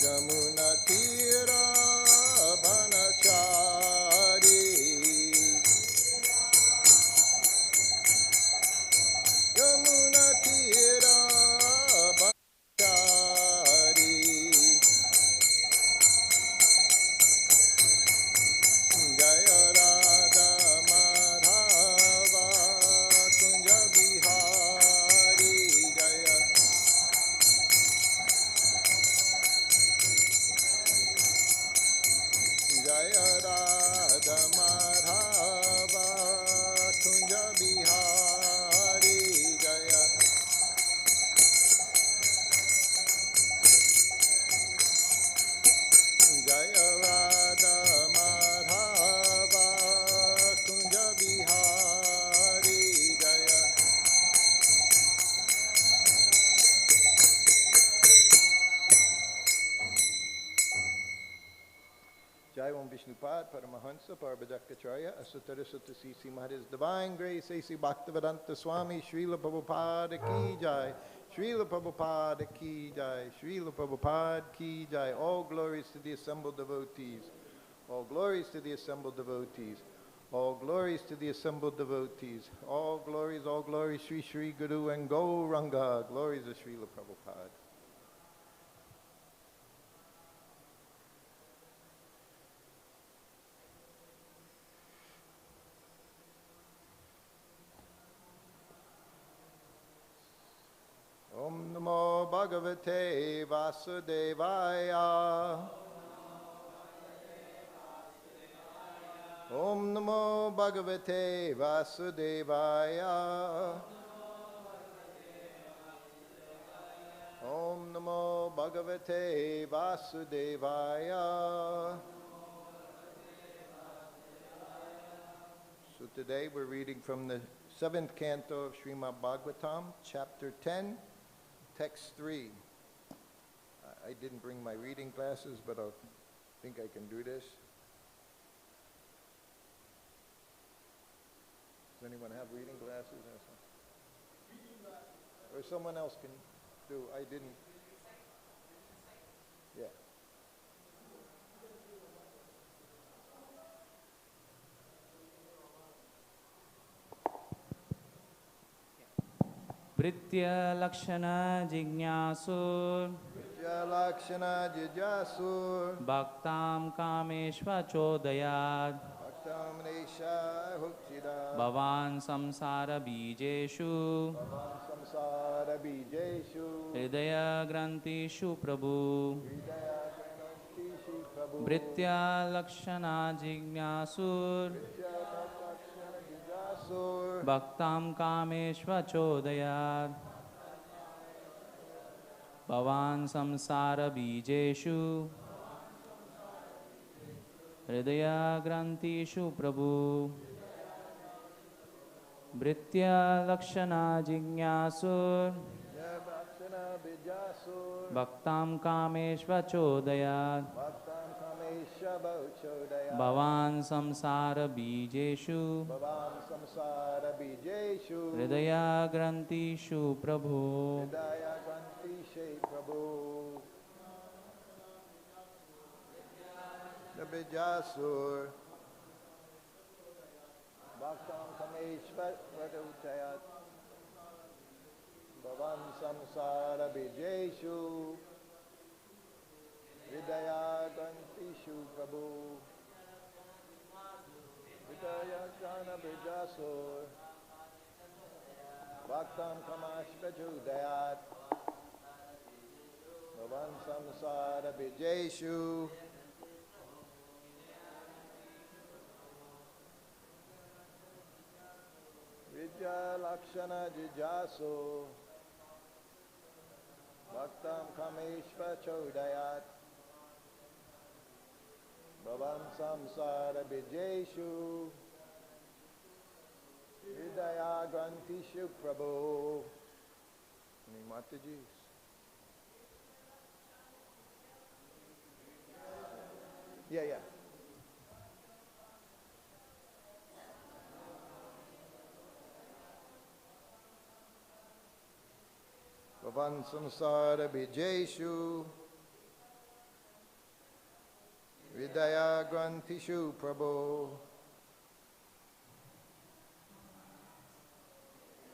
Yamuna Tira Banachari Yamuna Tira Banachari Jaya Radha Madhava Kunja Bihari Jaya Jaya Radha Madhava Kunja Bihari Jaya Jaya Radha Madhava Kunja Bihari Jaya Jai Om Vishnupad Paramahansa Parabhajakacharya Asutara Sutasisi Maharaj Divine Grace A.C. Bhaktivedanta Swami Srila Prabhupada Ki Jai Srila Prabhupada Ki Jai Srila Prabhupada Ki Jai. All glories to the assembled devotees. All glories to the assembled devotees. All glories to the assembled devotees. All glories, Sri Sri Guru and Gauranga. Glories of Srila Prabhupada. Om Namo Bhagavate Vasudevaya. Om Namo Bhagavate Vasudevaya. Om Namo Bhagavate Vasudevaya. So today we're reading from the 7th canto of Srimad Bhagavatam, chapter 10, text 3. I didn't bring my reading glasses, but I think I can do this. Does anyone have reading glasses? Or someone else can do? I didn't. Yeah. Vritya Lakshana Jignasur Vritya Lakshana Jigyasur Bhaktam Kameshva Chodayat Bhaktam Nesha Huktida Bhavan Samsara Bijeshu Bhavan Samsara Bijeshu Hridaya Grantishu Prabhu Hridaya Grantishu Prabhu Vritya Lakshana Jignasur Vritya Lakshana Jigyasur Bhaktam Kameshva Chodayat Bhavan Samsara Bijeshu Hridaya Grantishu Prabhu Vritya Lakshana Jignasur Bhaktam Kameshva Chodayat Bhavan Samsara Bijeshu Hridaya Grantishu Prabhu Bijasur Bhaktam Kameshva Vadutayat Bhavan Samsara Bijeshu Hridaya Gantishu Prabhu Hridaya Gana Bijasur Bhaktam Kameshva Vadutayat Bhavan Samsara Bijeshu Vidya Lakshana Jijasu Bhaktam Kameshva Chodayat Bhavan Samsara Bijeshu Hridaya Grantishu Prabhu. Any Matajis? Yeah. Bhavan Samsara Bijeshu Vidaya Grantishu Prabhu.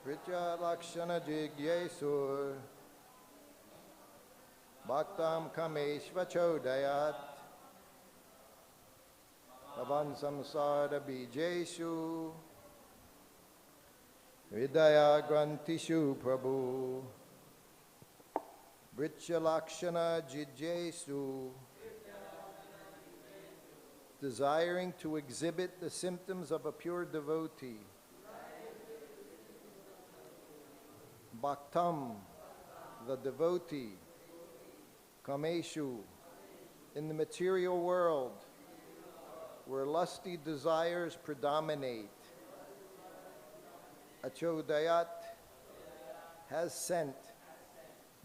Pritya Lakshana Jigyesur. Bhaktam Kameshva Chodayat. Bhavan Samsara Bijeshu. Vidaya Grantishu Prabhu. Pritya Lakshana Jigyesur. Desiring to exhibit the symptoms of a pure devotee. Bhaktam, the devotee. Kameshu, in the material world, where lusty desires predominate. Achodayat has sent.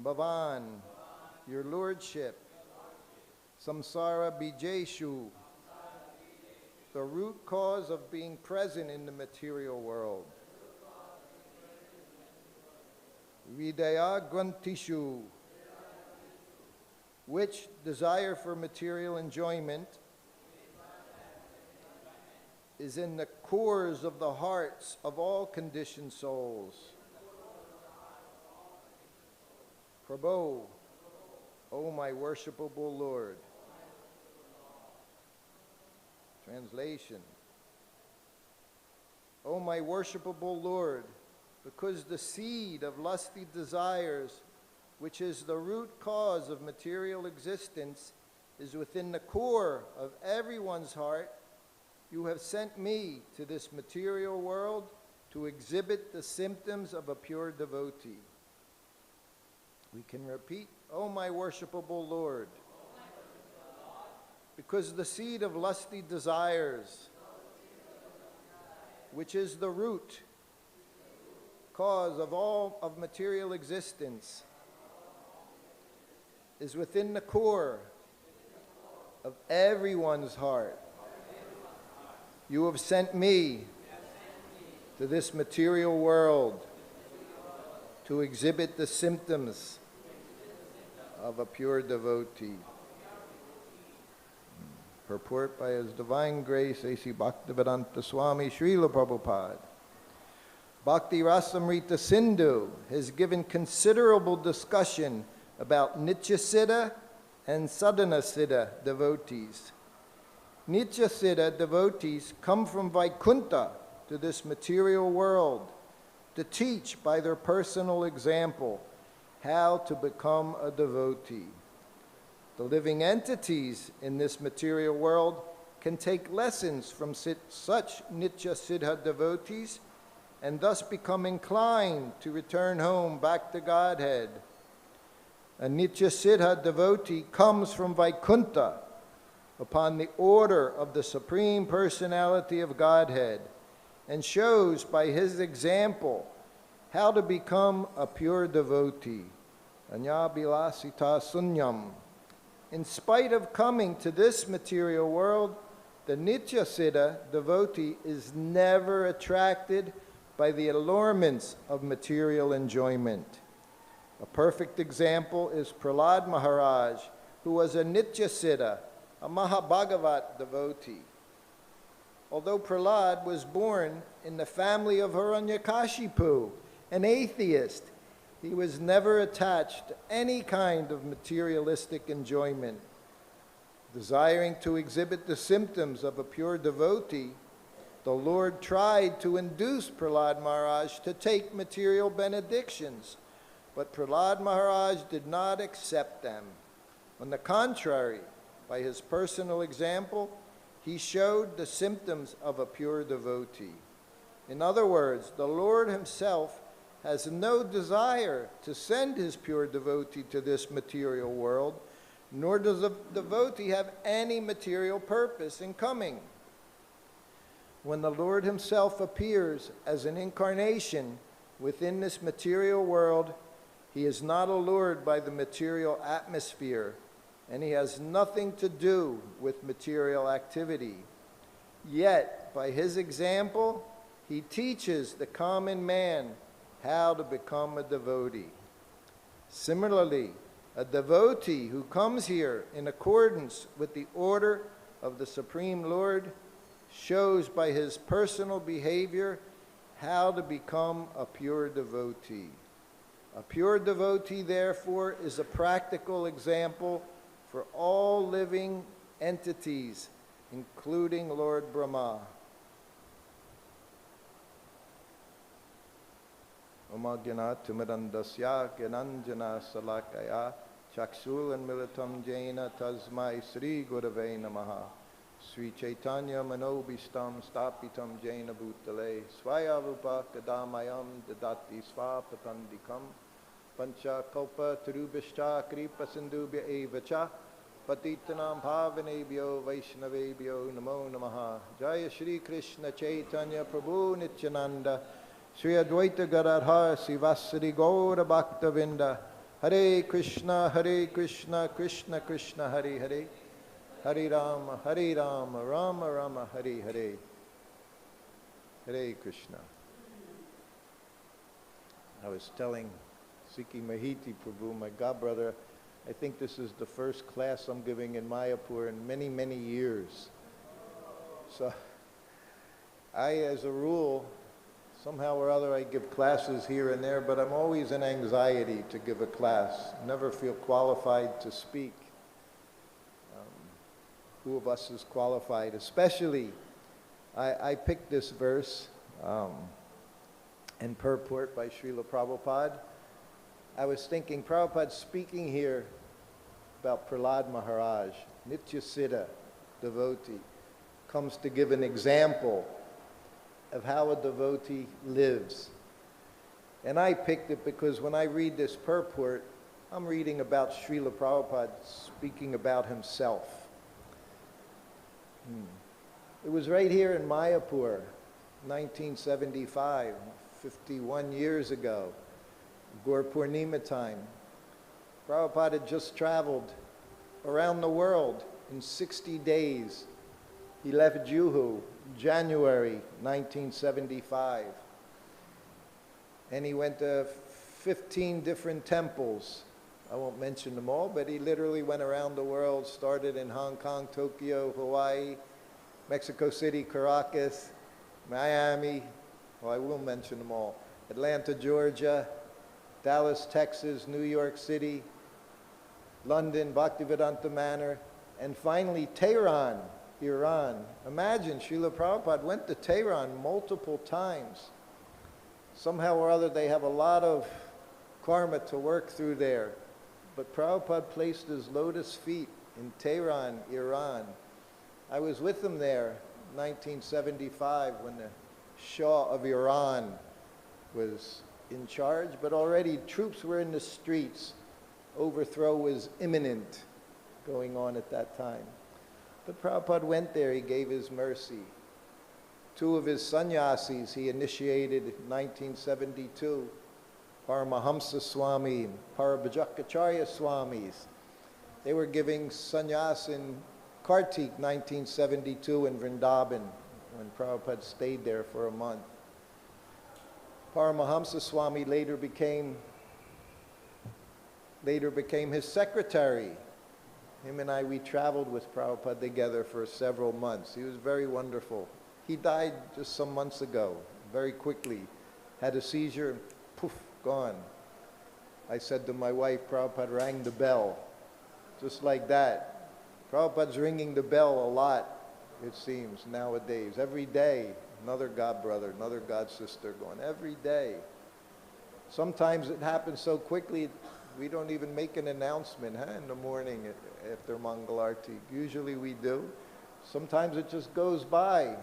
Bhavan, your lordship. Samsara Bijeshu, the root cause of being present in the material world. Vidaya Grantishu, which desire for material enjoyment is in the cores of the hearts of all conditioned souls. Prabhu, O my worshipable Lord. Translation. O my worshipable Lord, because the seed of lusty desires, which is the root cause of material existence, is within the core of everyone's heart, you have sent me to this material world to exhibit the symptoms of a pure devotee. We can repeat, O my worshipable Lord, because the seed of lusty desires, which is the root cause of all of material existence, is within the core of everyone's heart. You have sent me to this material world to exhibit the symptoms of a pure devotee. Purport by His Divine Grace, A.C. Bhaktivedanta Swami Srila Prabhupada. Bhakti Rasamrita Sindhu has given considerable discussion about Nitya Siddha and Sadhana Siddha devotees. Nitya Siddha devotees come from Vaikuntha to this material world to teach by their personal example how to become a devotee. The living entities in this material world can take lessons from such Nitya Siddha devotees and thus become inclined to return home back to Godhead. A Nitya Siddha devotee comes from Vaikuntha upon the order of the Supreme Personality of Godhead and shows by his example how to become a pure devotee. Anyabilasita sunyam. In spite of coming to this material world, the Nitya Siddha devotee is never attracted by the allurements of material enjoyment. A perfect example is Prahlad Maharaj, who was a Nitya Siddha, a Mahabhagavat devotee. Although Prahlad was born in the family of Hiranyakashipu, an atheist, he was never attached to any kind of materialistic enjoyment. Desiring to exhibit the symptoms of a pure devotee, the Lord tried to induce Prahlad Maharaj to take material benedictions, but Prahlad Maharaj did not accept them. On the contrary, by his personal example, he showed the symptoms of a pure devotee. In other words, the Lord himself has no desire to send his pure devotee to this material world, nor does the devotee have any material purpose in coming. When the Lord himself appears as an incarnation within this material world, he is not allured by the material atmosphere, and he has nothing to do with material activity. Yet, by his example, he teaches the common man how to become a devotee. Similarly, a devotee who comes here in accordance with the order of the Supreme Lord shows by his personal behavior how to become a pure devotee. A pure devotee, therefore, is a practical example for all living entities, including Lord Brahma. Omagyanat timirandasya gyananjana salakaya chaksulan militam jaina tasmai Sri Gurave Namaha. Sri Chaitanya Manobishtam Stapitam Jaina Bhutale Swayarupa Kadamayam Dadati Svapatandikam Pancha Kalpa Turubishcha Kripa Sindubhya Evacha Patitanam Bhavanebhyo Vaishnavebhyo Namo Namaha. Jaya Shri Krishna Chaitanya Prabhu Nityananda Sri Advaita Gadadhar Sivasari Gaura Bhaktavinda. Hare Krishna Krishna Krishna Hare Hare, Hare Rama Rama Rama Hare Hare. Hare Krishna. I was telling Sikhi Mahiti Prabhu, my godbrother, I think this is the first class I'm giving in Mayapur in many, many years. So I, as a rule, somehow or other I give classes here and there, but I'm always in anxiety to give a class. Never feel qualified to speak. Who of us is qualified? Especially, I picked this verse and purport by Srila Prabhupada. I was thinking, Prabhupada speaking here about Prahlad Maharaj, Nitya Siddha, devotee, comes to give an example of how a devotee lives. And I picked it because when I read this purport, I'm reading about Srila Prabhupada speaking about himself. It was right here in Mayapur, 1975, 51 years ago, Gaur Purnima time. Prabhupada had just traveled around the world in 60 days. He left Juhu, January 1975. And he went to 15 different temples. I won't mention them all, but he literally went around the world, started in Hong Kong, Tokyo, Hawaii, Mexico City, Caracas, Miami, well, I will mention them all, Atlanta, Georgia, Dallas, Texas, New York City, London, Bhaktivedanta Manor, and finally Tehran, Iran. Imagine, Srila Prabhupada went to Tehran multiple times. Somehow or other they have a lot of karma to work through there. But Prabhupada placed his lotus feet in Tehran, Iran. I was with him there in 1975 when the Shah of Iran was in charge, but already troops were in the streets. Overthrow was imminent going on at that time. But Prabhupada went there, he gave his mercy. Two of his sannyasis he initiated in 1972, Paramahamsa Swami and Parabhajakacharya Swamis. They were giving sannyas in Kartik 1972 in Vrindavan when Prabhupada stayed there for a month. Paramahamsa Swami later became his secretary. Him and I, we traveled with Prabhupada together for several months. He was very wonderful. He died just some months ago, very quickly. Had a seizure, and poof, gone. I said to my wife, Prabhupada rang the bell, just like that. Prabhupada's ringing the bell a lot, it seems, nowadays. Every day, another god brother, another god sister going, every day. Sometimes it happens so quickly, we don't even make an announcement in the morning after Mangalarti. Usually we do. Sometimes it just goes by.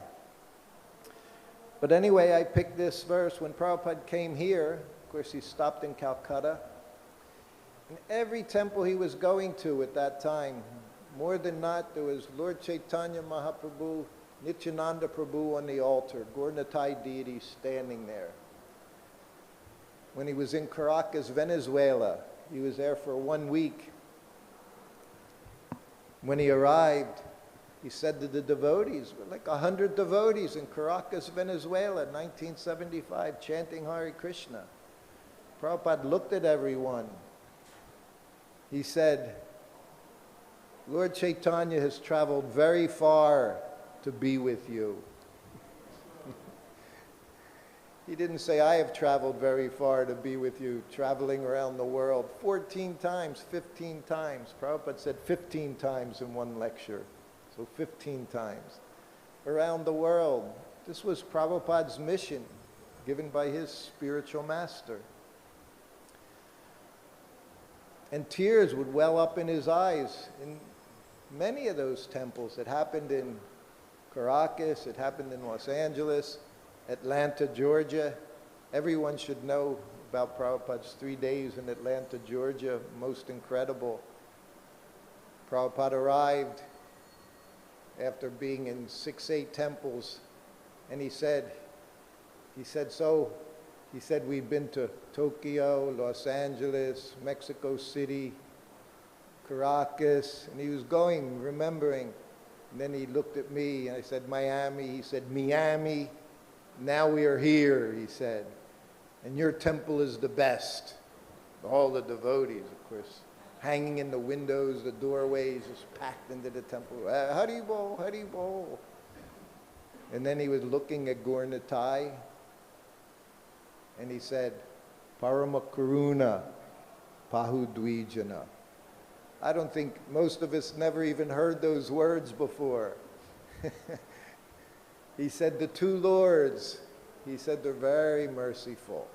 But anyway, I picked this verse. When Prabhupada came here, of course he stopped in Calcutta. In every temple he was going to at that time, more than not, there was Lord Chaitanya Mahaprabhu, Nityananda Prabhu on the altar, Gaurnatai deity standing there. When he was in Caracas, Venezuela, he was there for 1 week. When he arrived, he said to the devotees, like 100 devotees in Caracas, Venezuela, 1975, chanting Hare Krishna. Prabhupada looked at everyone. He said, Lord Chaitanya has traveled very far to be with you. He didn't say, I have traveled very far to be with you, traveling around the world 14 times, 15 times. Prabhupada said 15 times in one lecture, so 15 times. Around the world. This was Prabhupada's mission, given by his spiritual master. And tears would well up in his eyes in many of those temples. It happened in Caracas, it happened in Los Angeles, Atlanta, Georgia. Everyone should know about Prabhupada's 3 days in Atlanta, Georgia. Most incredible. Prabhupada arrived after being in 6-8 temples, and he said, we've been to Tokyo, Los Angeles, Mexico City, Caracas, and he was going, remembering. And then he looked at me, and I said, Miami. He said, Miami. Now we are here, he said. And your temple is the best. All the devotees, of course, hanging in the windows, the doorways, just packed into the temple. Haribol, Haribol. And then he was looking at Gaur-Nitai, and he said, Paramakaruna Pahudwijana. I don't think most of us never even heard those words before. He said, the two Lords, he said, they're very merciful.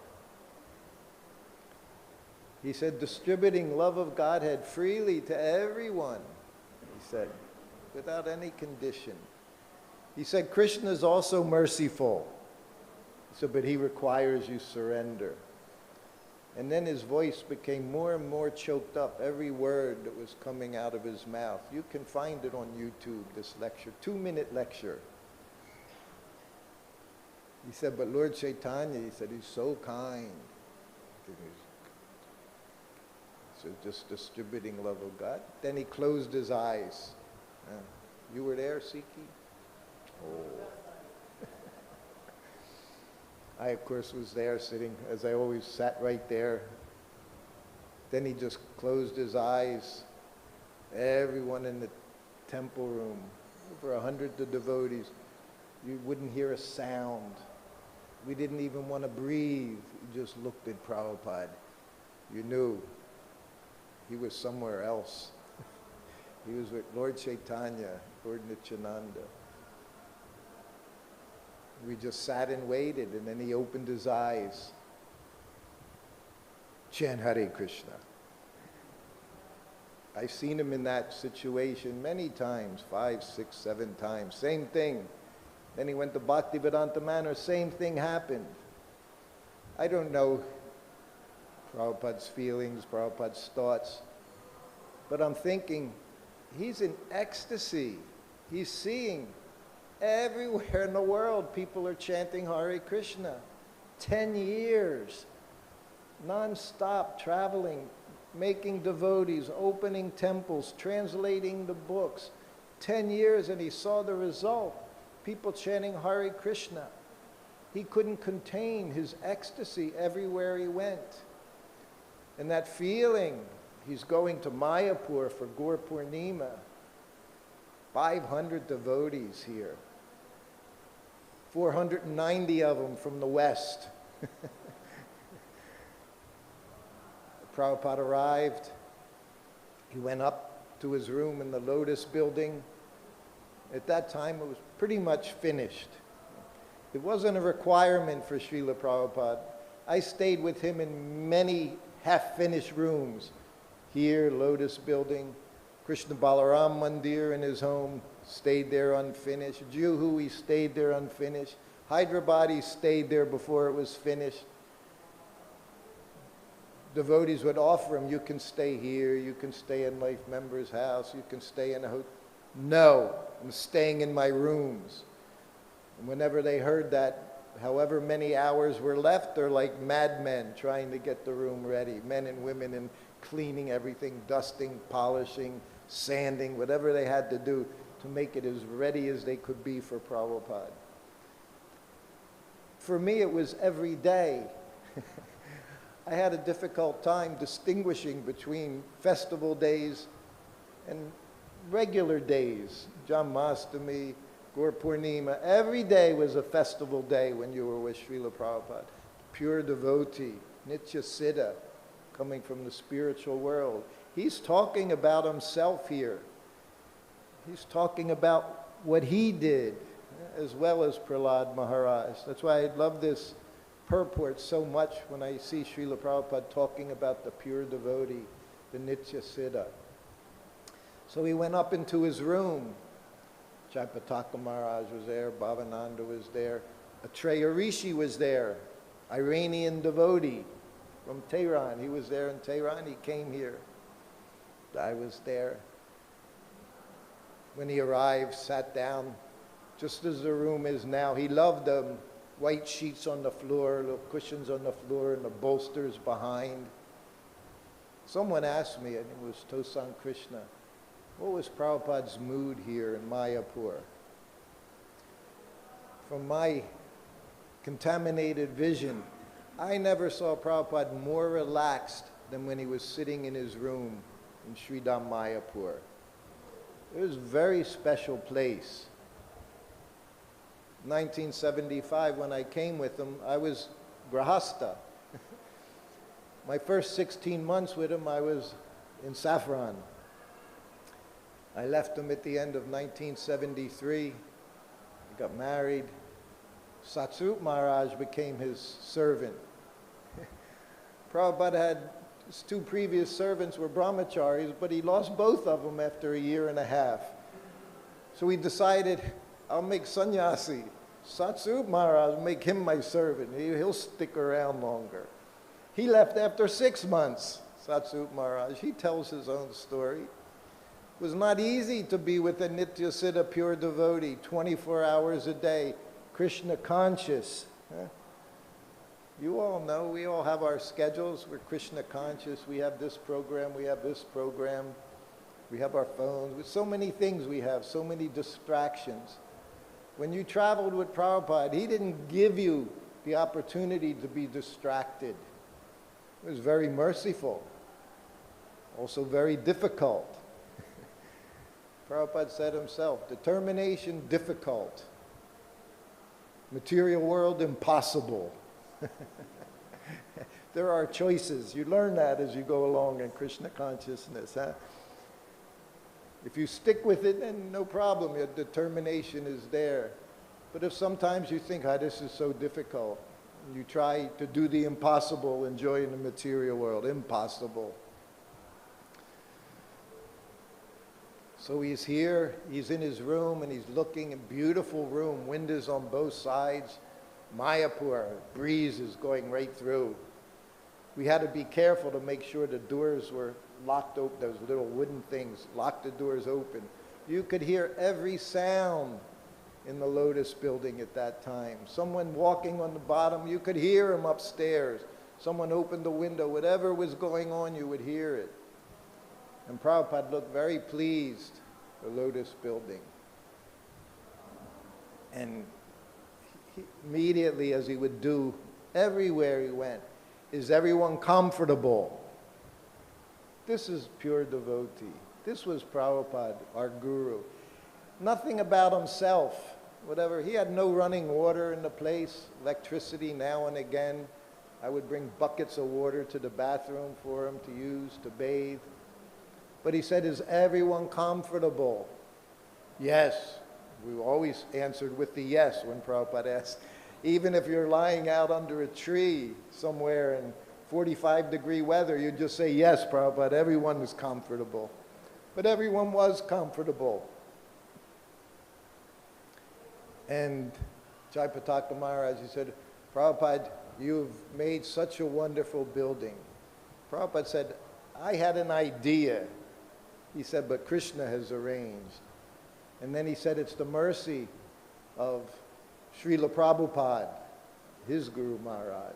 He said, distributing love of Godhead freely to everyone, he said, without any condition. He said, Krishna is also merciful. He said, but he requires you surrender. And then his voice became more and more choked up, every word that was coming out of his mouth. You can find it on YouTube, this lecture, 2-minute lecture. He said, but Lord Chaitanya, he said, he's so kind. So just distributing love of God. Then he closed his eyes. You were there, Siki? Oh. I, of course, was there sitting, as I always sat right there. Then he just closed his eyes. Everyone in the temple room, over 100 of devotees, you wouldn't hear a sound. We didn't even want to breathe. You just looked at Prabhupada. You knew he was somewhere else. He was with Lord Chaitanya, Lord Nityananda. We just sat and waited, and then he opened his eyes. Chant Hare Krishna. I've seen him in that situation many times, 5, 6, 7 times. Same thing. Then he went to Bhaktivedanta Manor, same thing happened. I don't know Prabhupada's feelings, Prabhupada's thoughts, but I'm thinking, he's in ecstasy. He's seeing everywhere in the world people are chanting Hare Krishna. 10 years, non-stop traveling, making devotees, opening temples, translating the books. 10 years, and he saw the result. People chanting Hare Krishna. He couldn't contain his ecstasy everywhere he went. And that feeling, he's going to Mayapur for Gaur Purnima. 500 devotees here. 490 of them from the West. Prabhupada arrived. He went up to his room in the Lotus building. At that time, it was pretty much finished. It wasn't a requirement for Srila Prabhupada. I stayed with him in many half-finished rooms. Here, Lotus building, Krishna Balaram Mandir in his home, stayed there unfinished. Juhu, he stayed there unfinished. Hyderabad, he stayed there before it was finished. Devotees would offer him, you can stay here, you can stay in Life Member's house, you can stay in a hotel. No, I'm staying in my rooms. And whenever they heard that, however many hours were left, they're like madmen trying to get the room ready. Men and women, and cleaning everything, dusting, polishing, sanding, whatever they had to do to make it as ready as they could be for Prabhupada. For me, it was every day. I had a difficult time distinguishing between festival days and regular days, Janmashtami, Gaur Purnima, every day was a festival day when you were with Srila Prabhupada. Pure devotee, Nitya Siddha, coming from the spiritual world. He's talking about himself here. He's talking about what he did, as well as Prahlad Maharaj. That's why I love this purport so much when I see Srila Prabhupada talking about the pure devotee, the Nitya Siddha. So he went up into his room. Jaipataka Maharaj was there, Bhavananda was there, Atreya Rishi was there, Iranian devotee from Tehran. He was there in Tehran, he came here. I was there. When he arrived, sat down, just as the room is now. He loved them. White sheets on the floor, little cushions on the floor, and the bolsters behind. Someone asked me, and it was Tosan Krishna, what was Prabhupada's mood here in Mayapur? From my contaminated vision, I never saw Prabhupada more relaxed than when he was sitting in his room in Sridham Mayapur. It was a very special place. 1975, when I came with him, I was Grahasta. My first 16 months with him, I was in Saffron. I left him at the end of 1973. I got married. Satsrup Maharaj became his servant. Prabhupada had his two previous servants were brahmacharis, but he lost both of them after a year and a half. So he decided, I'll make sannyasi. Satsrup Maharaj, make him my servant. He'll stick around longer. He left after 6 months, Satsrup Maharaj. He tells his own story. It was not easy to be with a Nitya Siddha pure devotee, 24 hours a day, Krishna conscious. You all know, we all have our schedules. We're Krishna conscious. We have this program, we have this program. We have our phones. With so many things we have, so many distractions. When you traveled with Prabhupada, he didn't give you the opportunity to be distracted. It was very merciful, also very difficult. Prabhupada said himself, determination difficult, material world impossible. There are choices. You learn that as you go along in Krishna consciousness. Huh? If you stick with it, then no problem. Your determination is there. But if sometimes you think, this is so difficult, you try to do the impossible, enjoying the material world, impossible. So he's here, he's in his room, and he's looking, a beautiful room, windows on both sides. Mayapur, breeze is going right through. We had to be careful to make sure the doors were locked open, those little wooden things, lock the doors open. You could hear every sound in the Lotus building at that time. Someone walking on the bottom, you could hear him upstairs. Someone opened the window, whatever was going on, you would hear it. And Prabhupada looked very pleased, the Lotus building. And immediately, as he would do everywhere he went, is everyone comfortable? This is pure devotee. This was Prabhupada, our guru. Nothing about himself, whatever. He had no running water in the place, electricity now and again. I would bring buckets of water to the bathroom for him to use, to bathe. But he said, is everyone comfortable? Yes. We always answered with the yes when Prabhupada asked. Even if you're lying out under a tree somewhere in 45-degree weather, you just say, yes, Prabhupada, everyone is comfortable. But everyone was comfortable. And Jaipataka Maharaj, he said, Prabhupada, you've made such a wonderful building. Prabhupada said, I had an idea. He said, but Krishna has arranged. And then he said, it's the mercy of Srila Prabhupada, his Guru Maharaj,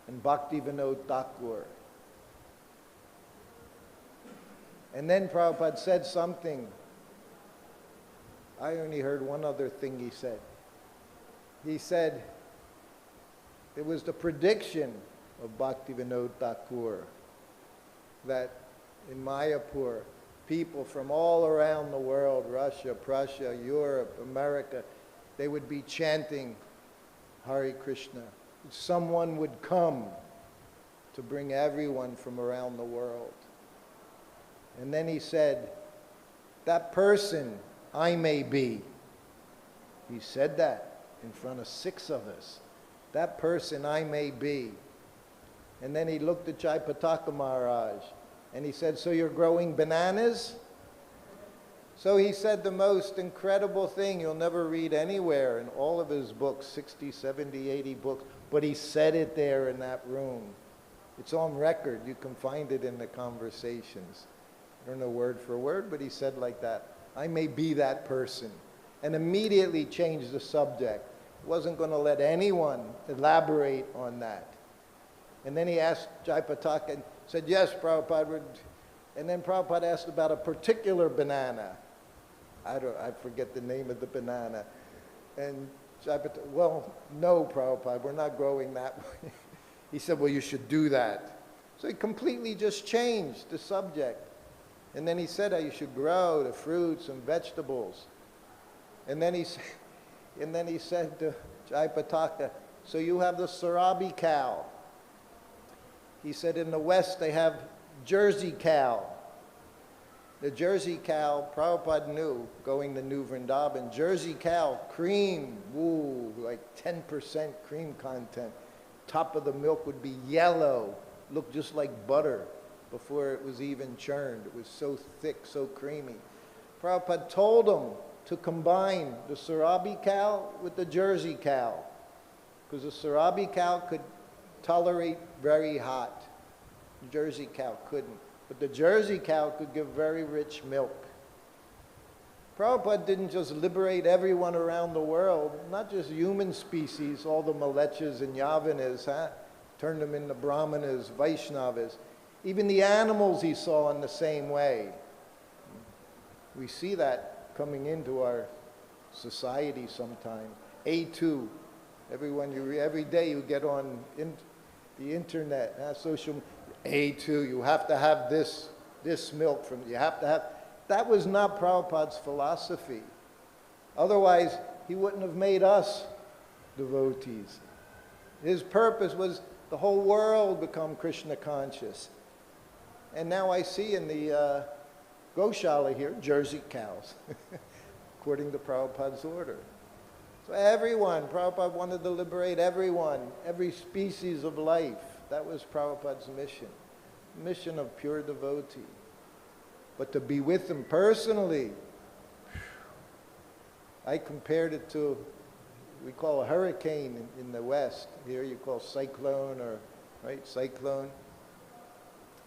and Bhakti Vinod Thakur. And then Prabhupada said something. I only heard one other thing he said. He said, it was the prediction of Bhakti Vinod Thakur that in Mayapur, people from all around the world, Russia, Prussia, Europe, America, they would be chanting Hare Krishna. Someone would come to bring everyone from around the world. And then he said, that person I may be. He said that in front of 6 of us. That person I may be. And then he looked at Jayapataka Maharaj and he said, so you're growing bananas? So he said the most incredible thing you'll never read anywhere in all of his books, 60, 70, 80 books, but he said it there in that room. It's on record. You can find it in the conversations. I don't know word for word, but he said like that, I may be that person. And immediately changed the subject. Wasn't going to let anyone elaborate on that. And then he asked Jayapataka and said, yes, Prabhupada. And then Prabhupada asked about a particular banana. I forget the name of the banana. And Jayapataka, well, no, Prabhupada, we're not growing that way. He said, well, you should do that. So he completely just changed the subject. And then he said how you should grow the fruits and vegetables. And then he said to Jayapataka, so you have the Sarabi cow. He said in the West they have Jersey cow. The Jersey cow, Prabhupada knew, going to New Vrindavan, Jersey cow, cream, woo, like 10% cream content. Top of the milk would be yellow, looked just like butter before it was even churned. It was so thick, so creamy. Prabhupada told him to combine the Sarabi cow with the Jersey cow, because the Sarabi cow could tolerate very hot. The Jersey cow couldn't. But the Jersey cow could give very rich milk. Prabhupada didn't just liberate everyone around the world, not just human species, all the Malechas and Yavanas, turned them into Brahmanas, Vaishnavas. Even the animals he saw in the same way. We see that coming into our society sometime. A2, every day you get on the internet, social, A2, you have to have this milk from, you have to have, that was not Prabhupada's philosophy. Otherwise, he wouldn't have made us devotees. His purpose was the whole world become Krishna conscious. And now I see in the Goshala here, Jersey cows, according to Prabhupada's order. So everyone, Prabhupada wanted to liberate everyone, every species of life. That was Prabhupada's mission, mission of pure devotee. But to be with him personally, I compared it to, we call a hurricane in the West. Here you call cyclone, or, right, cyclone.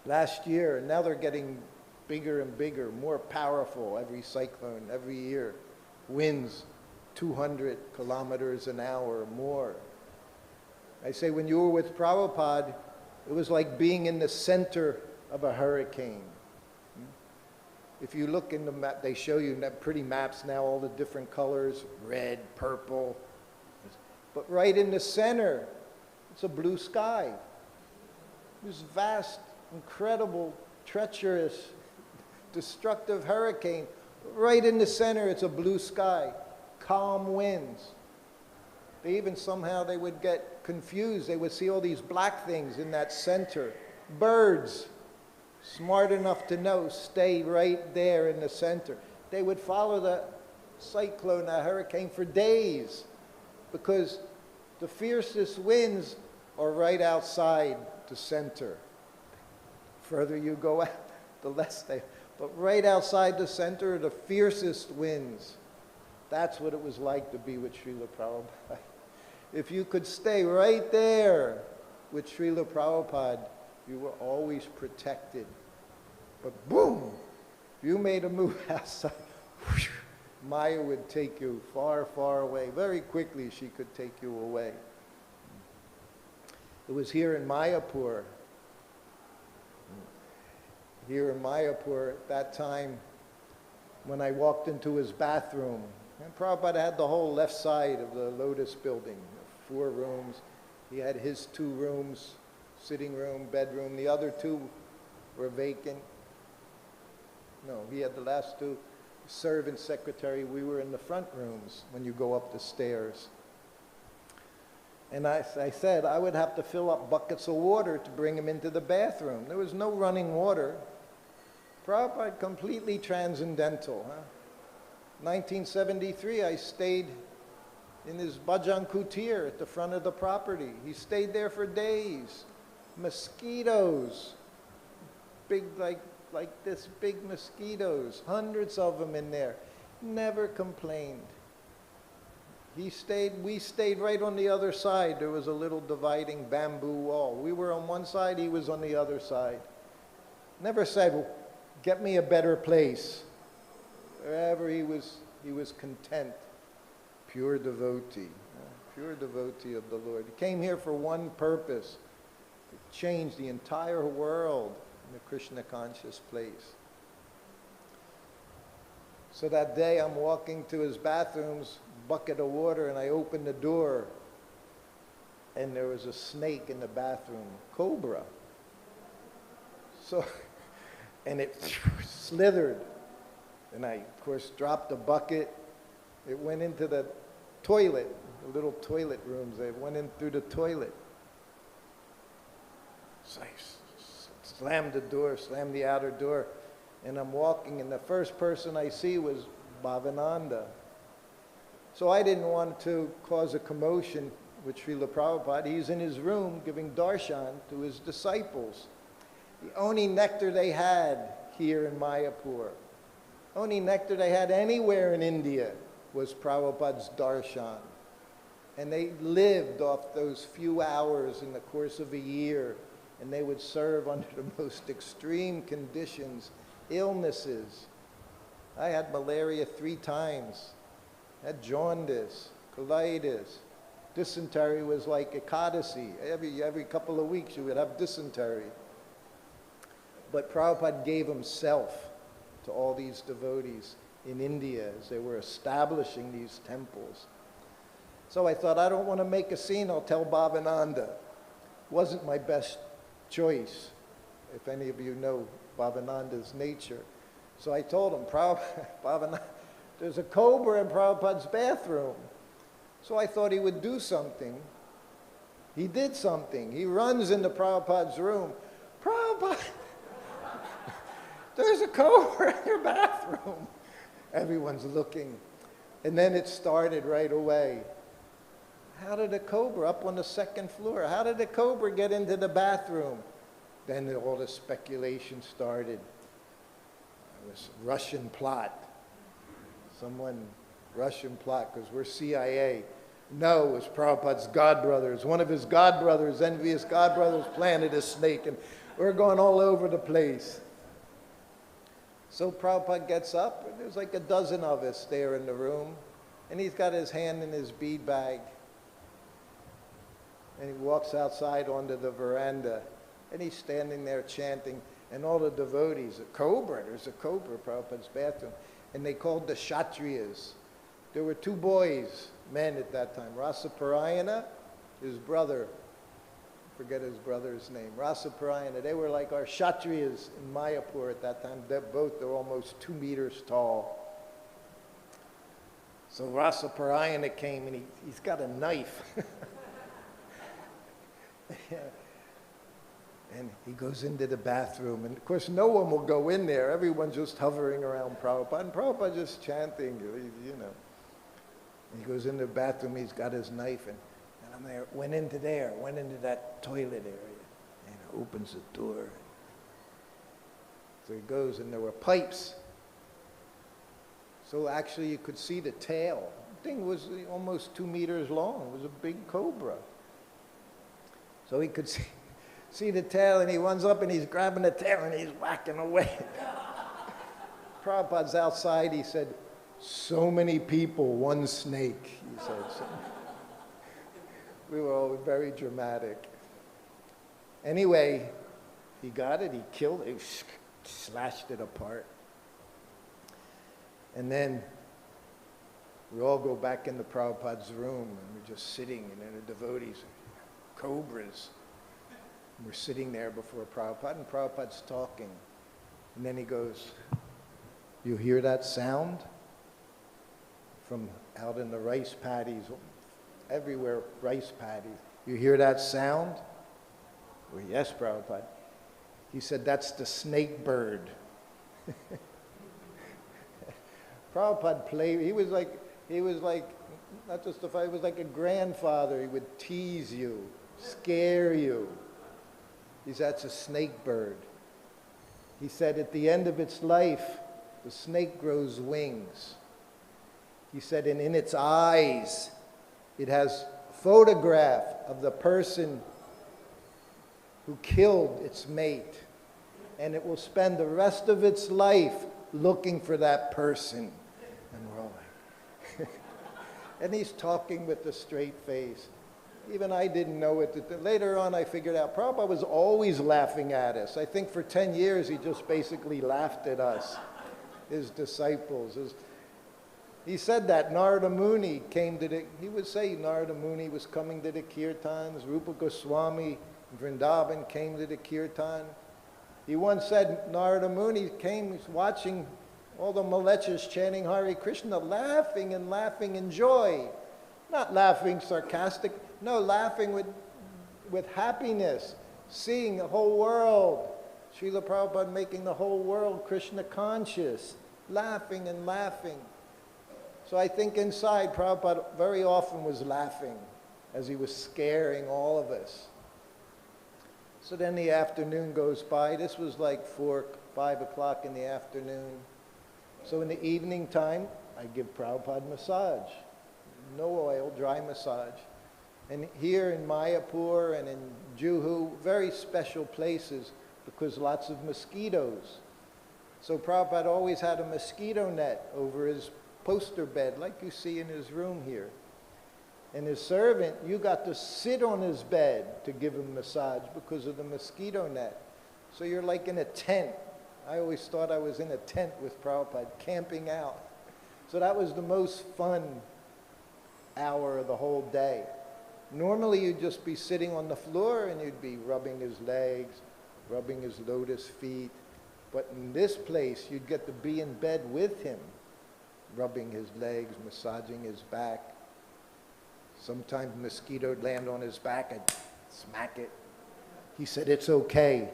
Last year, and now they're getting bigger and bigger, more powerful every cyclone, every year. Winds 200 kilometers an hour or more. I say when you were with Prabhupada, it was like being in the center of a hurricane. If you look in the map, they show you pretty maps now, all the different colors, red, purple. But right in the center, it's a blue sky. This vast, incredible, treacherous, destructive hurricane. Right in the center, it's a blue sky, calm winds. They even somehow they would get confused. They would see all these black things in that center. Birds, smart enough to know, stay right there in the center. They would follow the cyclone, the hurricane, for days because the fiercest winds are right outside the center. Further you go out, the less they... But right outside the center are the fiercest winds. That's what it was like to be with Srila Prabhupada. If you could stay right there with Srila Prabhupada, you were always protected. But boom, if you made a move outside, whoosh, Maya would take you far, far away. Very quickly she could take you away. It was here in Mayapur. Here in Mayapur at that time when I walked into his bathroom. And Prabhupada had the whole left side of the Lotus building, 4 rooms. He had his 2 rooms, sitting room, bedroom. The other 2 were vacant. No, he had the last two. Servant secretary, we were in the front rooms when you go up the stairs. And I said I would have to fill up buckets of water to bring him into the bathroom. There was no running water. Prabhupada, completely transcendental. Huh? 1973, I stayed in his bhajan kutir at the front of the property. He stayed there for days. Mosquitoes, big like this, big mosquitoes, hundreds of them in there. Never complained. We stayed right on the other side. There was a little dividing bamboo wall. We were on one side, he was on the other side. Never said, well, get me a better place. Wherever he was content. Pure devotee. Pure devotee of the Lord. He came here for one purpose. To change the entire world in the Krishna conscious place. So that day I'm walking to his bathrooms, bucket of water, and I opened the door, and there was a snake in the bathroom, cobra. So, and it slithered, and I, of course, dropped the bucket. It went into the toilet, the little toilet rooms. It went in through the toilet. So I slammed the door, slammed the outer door, and I'm walking, and the first person I see was Bhavananda. So I didn't want to cause a commotion with Srila Prabhupada. He's in his room giving darshan to his disciples. The only nectar they had here in Mayapur, only nectar they had anywhere in India was Prabhupada's darshan. And they lived off those few hours in the course of a year, and they would serve under the most extreme conditions, illnesses. I had malaria 3 times. Had jaundice, colitis. Dysentery was like Ekadasi. Every couple of weeks you would have dysentery. But Prabhupada gave himself to all these devotees in India as they were establishing these temples. So I thought, I don't want to make a scene, I'll tell Bhavananda. Wasn't my best choice, if any of you know Bhavananda's nature. So I told him, Bhavananda, there's a cobra in Prabhupada's bathroom. So I thought he would do something. He did something. He runs into Prabhupada's room. Prabhupada, there's a cobra in your bathroom. Everyone's looking. And then it started right away. How did a cobra up on the 2nd floor? How did a cobra get into the bathroom? Then all the speculation started. It was Russian plot. Russian plot, because we're CIA. No, it was Prabhupada's godbrothers. One of his godbrothers, envious godbrothers, planted a snake, and we're going all over the place. So Prabhupada gets up, and there's like a dozen of us there in the room, and he's got his hand in his bead bag. And he walks outside onto the veranda, and he's standing there chanting, and all the devotees, there's a cobra in Prabhupada's bathroom. And they called the Kshatriyas. There were 2 boys, men at that time. Rasaparayana, his brother, I forget his brother's name, Rasaparayana. They were like our Kshatriyas in Mayapur at that time. They're almost 2 meters tall. So Rasaparayana came, and he's got a knife. Yeah. And he goes into the bathroom, and of course no one will go in there. Everyone's just hovering around Prabhupada, and Prabhupada just chanting, you know. And he goes into the bathroom, he's got his knife, and I'm there, went into that toilet area, and opens the door. So he goes, and there were pipes. So actually you could see the tail. The thing was almost 2 meters long. It was a big cobra. So he could see the tail, and he runs up and he's grabbing the tail and he's whacking away. Prabhupada's outside. He said, "So many people, one snake," he said. So we were all very dramatic. Anyway, he got it, he killed it, he slashed it apart. And then we all go back into Prabhupada's room, and we're just sitting, and then the devotees, cobras. We're sitting there before Prabhupada, and Prabhupada's talking. And then he goes, You hear that sound? From out in the rice paddies, everywhere rice paddies. You hear that sound? Well, yes, Prabhupada. He said, that's the snake bird. Prabhupada played, he was like, not just a father, he was like a grandfather. He would tease you, scare you. He said, that's a snake bird. He said, at the end of its life, the snake grows wings. He said, and in its eyes, it has a photograph of the person who killed its mate. And it will spend the rest of its life looking for that person. And we're all like, and he's talking with a straight face. Even I didn't know it. Later on, I figured out Prabhupada was always laughing at us. I think for 10 years, he just basically laughed at us, his disciples. He said that Narada Muni came to the, he would say Narada Muni was coming to the kirtans, Rupa Goswami Vrindavan came to the kirtan. He once said Narada Muni came, he's watching all the malechas chanting Hare Krishna, laughing and laughing in joy. Not laughing sarcastic, no, laughing with happiness, seeing the whole world. Srila Prabhupada making the whole world Krishna conscious, laughing and laughing. So I think inside Prabhupada very often was laughing as he was scaring all of us. So then the afternoon goes by. This was like 4, 5 o'clock in the afternoon. So in the evening time, I give Prabhupada massage. No oil, dry massage. And here in Mayapur and in Juhu, very special places because lots of mosquitoes. So Prabhupada always had a mosquito net over his poster bed, like you see in his room here. And his servant, you got to sit on his bed to give him massage because of the mosquito net. So you're like in a tent. I always thought I was in a tent with Prabhupada, camping out. So that was the most fun hour of the whole day. Normally you'd just be sitting on the floor and you'd be rubbing his legs, rubbing his lotus feet. But in this place, you'd get to be in bed with him, rubbing his legs, massaging his back. Sometimes mosquito would land on his back, I'd smack it. He said, it's okay.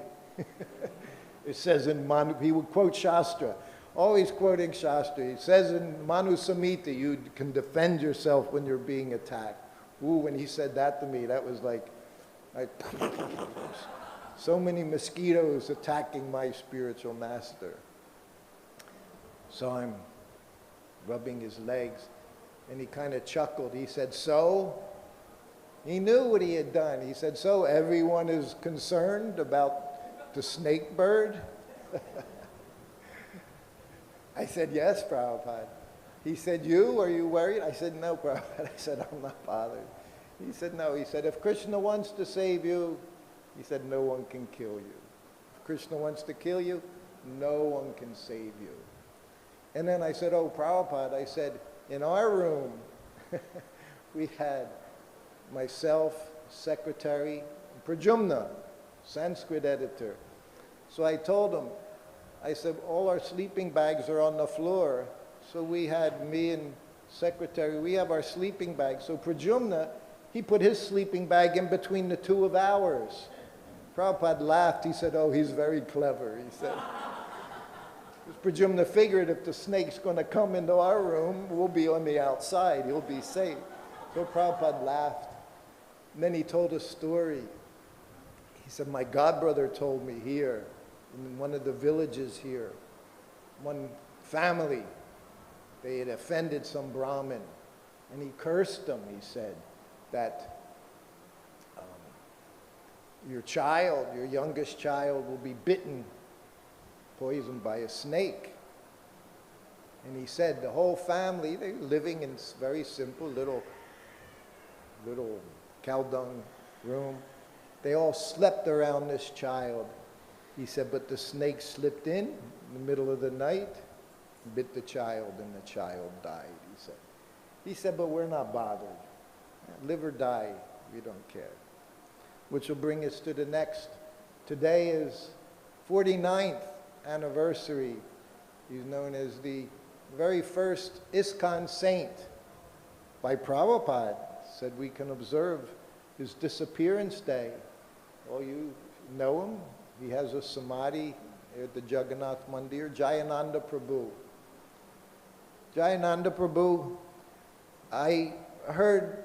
It says in Manu, he would quote Shastra, always quoting Shastra. He says in Manu Samhita, you can defend yourself when you're being attacked. Ooh, when he said that to me, that was like so many mosquitoes attacking my spiritual master. So I'm rubbing his legs. And he kind of chuckled. He said, so? He knew what he had done. He said, so everyone is concerned about the snake bird? I said, yes, Prabhupada. He said, are you worried? I said, no, Prabhupada. I said, I'm not bothered. He said, no. He said, if Krishna wants to save you, he said, no one can kill you. If Krishna wants to kill you, no one can save you. And then I said, oh, Prabhupada, I said, in our room, we had myself, secretary, Pradyumna, Sanskrit editor. So I told him, I said, all our sleeping bags are on the floor. So we had me and secretary, we have our sleeping bags. So Pradyumna, he put his sleeping bag in between the two of ours. Prabhupada laughed. He said, oh, he's very clever, he said. Pradyumna figured if the snake's going to come into our room, we'll be on the outside. He'll be safe. So Prabhupada laughed. And then he told a story. He said, my godbrother told me here, in one of the villages here, one family, they had offended some Brahmin. And he cursed them, he said, that your child, your youngest child, will be bitten, poisoned by a snake. And he said the whole family, they were living in this very simple little cow dung room. They all slept around this child. He said, but the snake slipped in the middle of the night, bit the child, and the child died, he said. He said, but we're not bothered. Live or die, we don't care. Which will bring us to the next. Today is 49th anniversary He's known as the very first ISKCON saint by Prabhupada. Said we can observe his disappearance day. All you know him. He has a samadhi at the Jagannath Mandir. Gayananda Prabhu. Gayananda Prabhu, I heard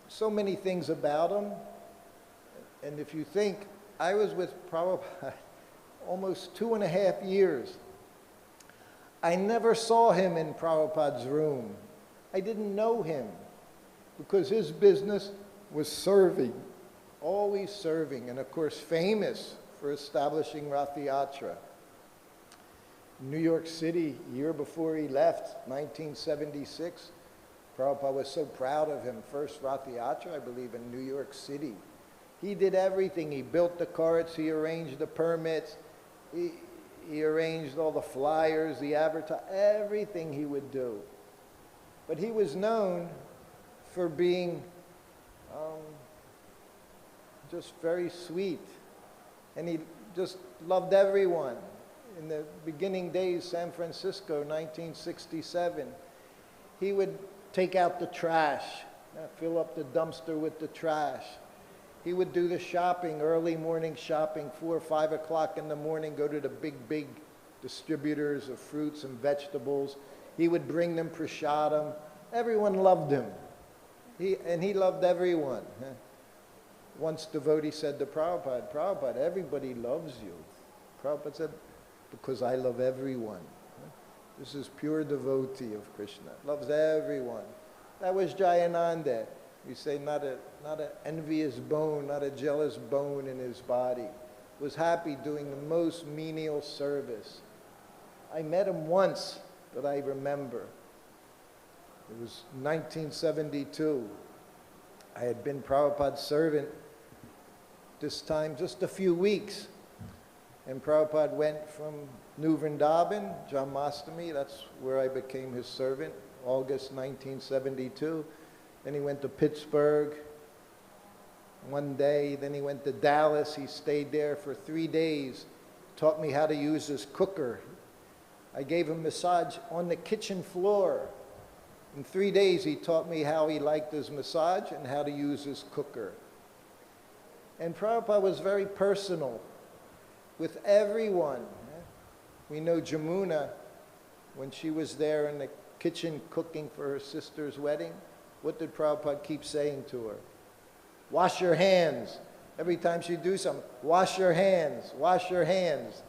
so many things about him. And if you think, I was with Prabhupada almost 2.5 years. I never saw him in Prabhupada's room. I didn't know him because his business was serving, always serving, and of course famous for establishing Rath Yatra. New York City, year before he left, 1976, Prabhupada was so proud of him. First Rath Yatra, I believe, in New York City. He did everything. He built the carts, he arranged the permits, he arranged all the flyers, the advertising, everything he would do. But he was known for being just very sweet. And he just loved everyone. In the beginning days, San Francisco, 1967, he would take out the trash, fill up the dumpster with the trash. He would do the shopping, early morning shopping, 4 or 5 o'clock in the morning, go to the big distributors of fruits and vegetables. He would bring them prasadam. Everyone loved him. He loved everyone. Once devotee said to Prabhupada, Prabhupada, everybody loves you. Prabhupada said, because I love everyone. This is pure devotee of Krishna. Loves everyone. That was Jayananda. We say not an envious bone, not a jealous bone in his body. Was happy doing the most menial service. I met him once that I remember. It was 1972. I had been Prabhupada's servant this time just a few weeks. And Prabhupada went from New Vrindavan, Janmashtami, that's where I became his servant, August 1972. Then he went to Pittsburgh one day. Then he went to Dallas. He stayed there for 3 days. Taught me how to use his cooker. I gave him a massage on the kitchen floor. In 3 days, he taught me how he liked his massage and how to use his cooker. And Prabhupada was very personal with everyone. We know Jamuna, when she was there in the kitchen cooking for her sister's wedding, what did Prabhupada keep saying to her? Wash your hands. Every time she'd do something, wash your hands, wash your hands.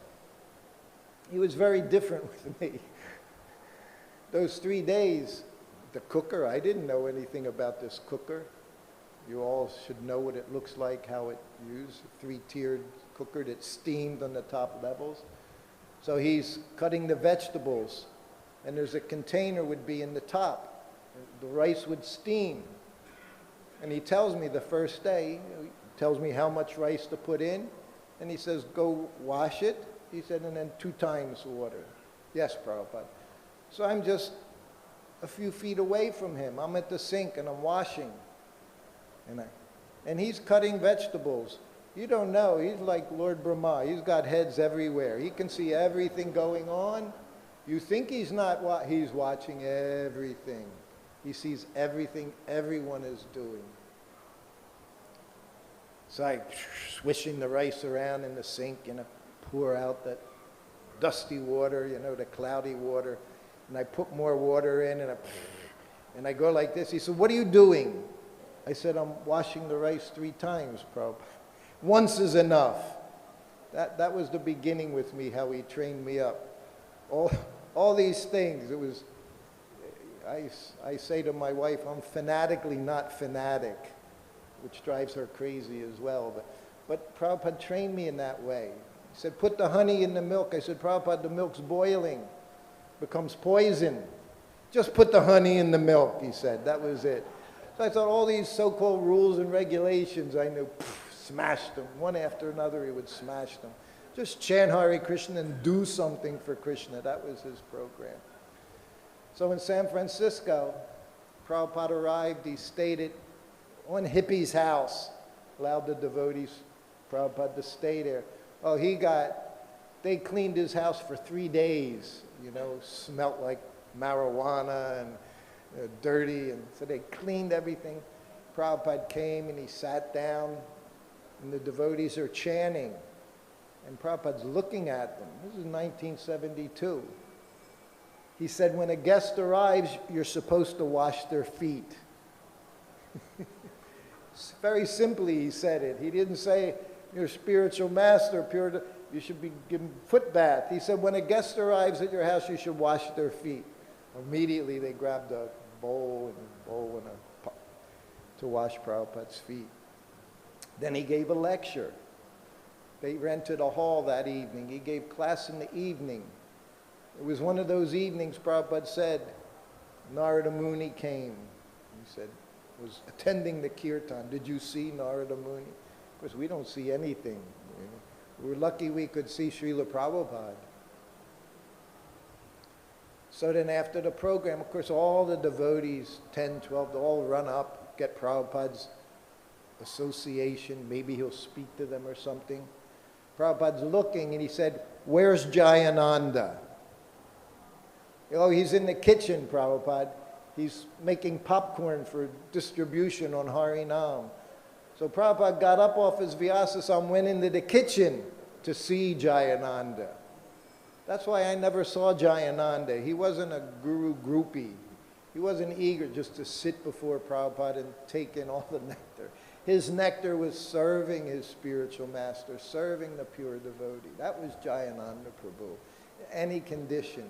He was very different with me. Those 3 days, the cooker, I didn't know anything about this cooker. You all should know what it looks like, how it used. 3-tiered cooker that steamed on the top levels. So he's cutting the vegetables, and there's a container would be in the top. The rice would steam. And he tells me the first day, he tells me how much rice to put in, and he says, go wash it. He said, and then 2 times water. Yes, Prabhupada. So I'm just a few feet away from him. I'm at the sink and I'm washing. And he's cutting vegetables. You don't know, he's like Lord Brahma. He's got heads everywhere. He can see everything going on. You think he's not, he's watching everything. He sees everything everyone is doing. So I swishing the rice around in the sink, pour out that dusty water, the cloudy water. And I put more water in, and I go like this. He said, what are you doing? I said, I'm washing the rice 3 times, Prabhupada. Once is enough. That was the beginning with me, how he trained me up. All these things, it was, I say to my wife, I'm fanatically not fanatic, which drives her crazy as well. But Prabhupada trained me in that way. He said, put the honey in the milk. I said, Prabhupada, the milk's boiling. Becomes poison. Just put the honey in the milk, he said. That was it. So I thought all these so-called rules and regulations, I knew, smashed them. One after another, he would smash them. Just chant Hare Krishna and do something for Krishna. That was his program. So in San Francisco, Prabhupada arrived. He stayed on Hippie's house. Allowed the devotees, Prabhupada, to stay there. Oh, they cleaned his house for 3 days. smelt like marijuana and dirty, and so they cleaned everything. Prabhupada came and he sat down, and the devotees are chanting, and Prabhupada's looking at them. This is 1972. He said, when a guest arrives, you're supposed to wash their feet. Very simply he said it. He didn't say, your spiritual master, you should be given foot bath. He said, when a guest arrives at your house, you should wash their feet. Immediately they grabbed a bowl and a pot to wash Prabhupada's feet. Then he gave a lecture. They rented a hall that evening. He gave class in the evening. It was one of those evenings, Prabhupada said, Narada Muni came. He said, was attending the kirtan. Did you see Narada Muni? Of course, we don't see anything. We're lucky we could see Srila Prabhupada. So then after the program, of course, all the devotees, 10, 12, they all run up, get Prabhupada's association. Maybe he'll speak to them or something. Prabhupada's looking and he said, where's Gayananda? Oh, he's in the kitchen, Prabhupada. He's making popcorn for distribution on Harinam. So Prabhupada got up off his Vyasasam, went into the kitchen to see Gayananda. That's why I never saw Gayananda. He wasn't a guru groupie. He wasn't eager just to sit before Prabhupada and take in all the nectar. His nectar was serving his spiritual master, serving the pure devotee. That was Gayananda Prabhu, any condition.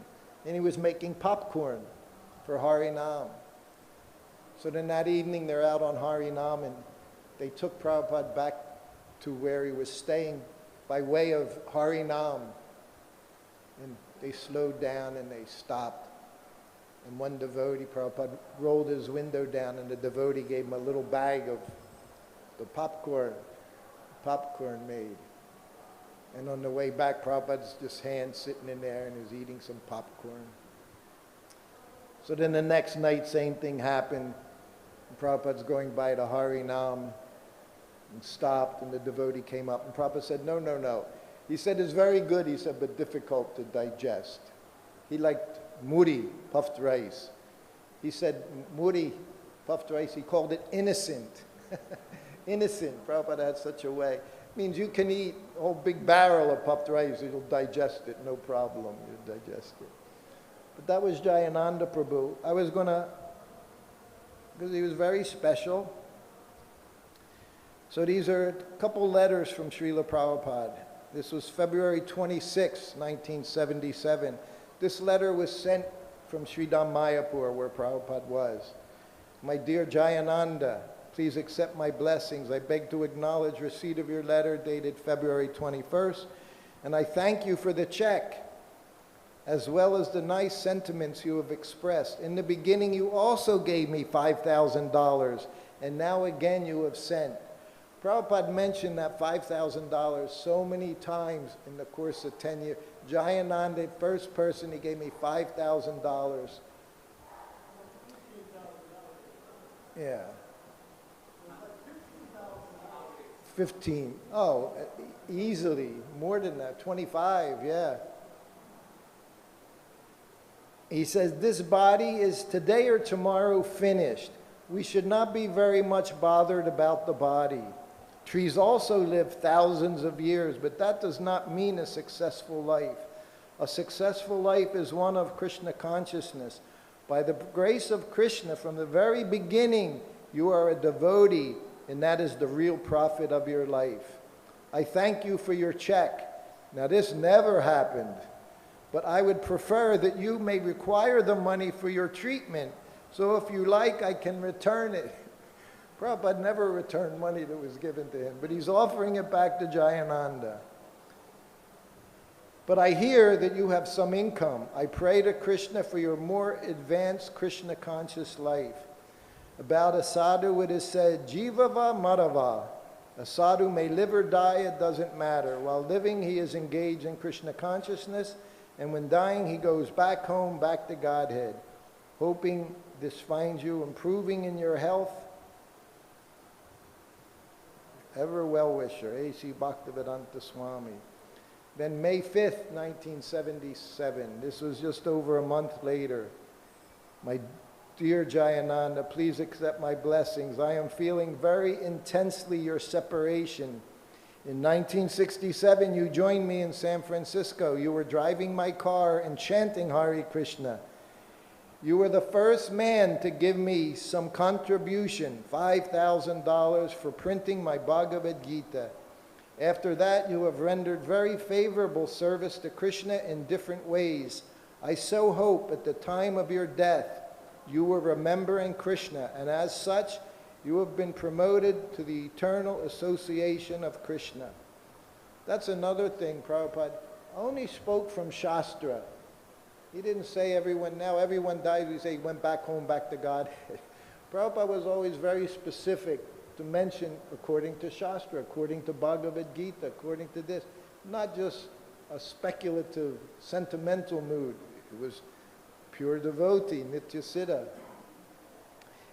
And he was making popcorn for Harinam. So then that evening they're out on Harinam and they took Prabhupada back to where he was staying by way of Harinam. And they slowed down and they stopped. And one devotee, Prabhupada, rolled his window down and the devotee gave him a little bag of the popcorn made. And on the way back, Prabhupada's just hand sitting in there and is eating some popcorn. So then the next night, same thing happened. Prabhupada's going by the Harinam and stopped, and the devotee came up. And Prabhupada said, no, no, no. He said, it's very good, he said, but difficult to digest. He liked muri, puffed rice. He said, muri, puffed rice, he called it innocent. Innocent. Prabhupada had such a way. It means you can eat a whole big barrel of puffed rice, you'll digest it, no problem, you'll digest it. But that was Gayananda Prabhu. I was going to, because he was very special. So these are a couple letters from Srila Prabhupada. This was February 26, 1977. This letter was sent from Sridham Mayapur, where Prabhupada was. My dear Gayananda, please accept my blessings. I beg to acknowledge receipt of your letter dated February 21st, and I thank you for the check, as well as the nice sentiments you have expressed. In the beginning, you also gave me $5,000, and now again you have sent. Prabhupada mentioned that $5,000 so many times in the course of 10 years. Gayananda, first person, he gave me $5,000. Yeah. 15. Oh, easily. More than that. 25, yeah. He says, this body is today or tomorrow finished. We should not be very much bothered about the body. Trees also live thousands of years, but that does not mean a successful life. A successful life is one of Krishna consciousness. By the grace of Krishna, from the very beginning, you are a devotee, and that is the real profit of your life. I thank you for your check. Now, this never happened, but I would prefer that you may require the money for your treatment. So if you like, I can return it. Prabhupada never returned money that was given to him, but he's offering it back to Gayananda. But I hear that you have some income. I pray to Krishna for your more advanced Krishna conscious life. About a sadhu, it is said, Jivava Madhava. A sadhu may live or die, it doesn't matter. While living, he is engaged in Krishna consciousness, and when dying, he goes back home, back to Godhead. Hoping this finds you improving in your health. Ever well-wisher, A.C. Bhaktivedanta Swami. Then May 5th, 1977, this was just over a month later. My dear Gayananda, please accept my blessings. I am feeling very intensely your separation. In 1967, you joined me in San Francisco. You were driving my car and chanting Hare Krishna. You were the first man to give me some contribution, $5,000 for printing my Bhagavad Gita. After that, you have rendered very favorable service to Krishna in different ways. I so hope at the time of your death, you were remembering Krishna, and as such, you have been promoted to the eternal association of Krishna. That's another thing, Prabhupada only spoke from Shastra. He didn't say now everyone dies, we say he went back home, back to God. Prabhupada was always very specific to mention according to Shastra, according to Bhagavad Gita, according to this. Not just a speculative, sentimental mood. It was pure devotee, Nitya Siddha.